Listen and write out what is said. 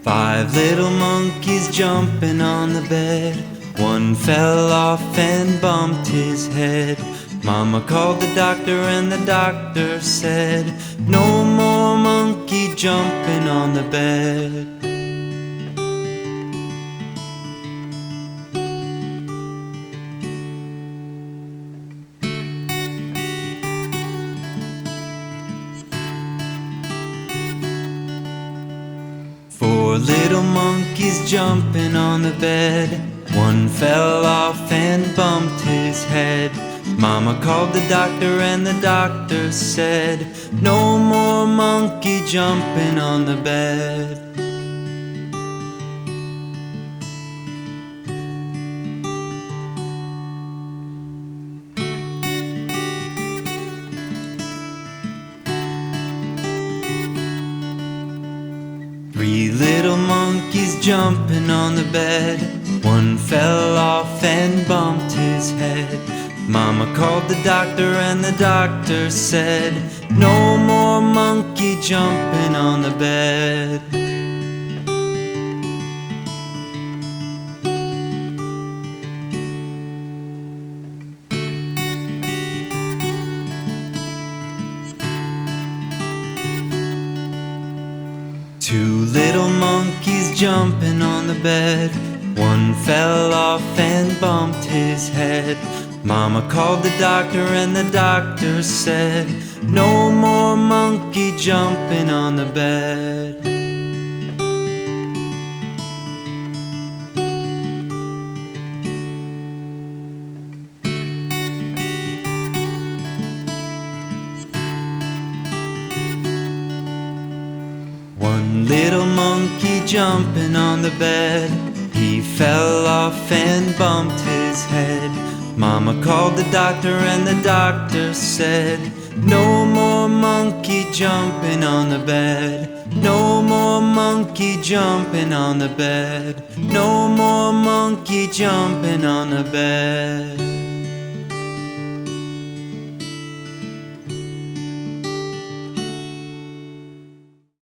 Five little monkeys jumping on the bed. One fell off and bumped his head. Mama called the doctor and the doctor said, no more monkey jumping on the bed. Four little monkeys jumping on the bed. One fell off and bumped his head. Mama called the doctor and the doctor said, no more monkey jumping on the bed. Three little monkeys jumping on the bed. One fell off and bumped his head. Mama called the doctor and the doctor said, no more monkey jumping on the bed. Two little monkeys jumping on the bed. One fell off and bumped his head. Mama called the doctor and the doctor said, no more monkey jumping on the bed. One little monkey jumping on the bed. He fell off and bumped his head. Mama called the doctor and the doctor said, no more monkey jumping on the bed. No more monkey jumping on the bed. No more monkey jumping on the bed.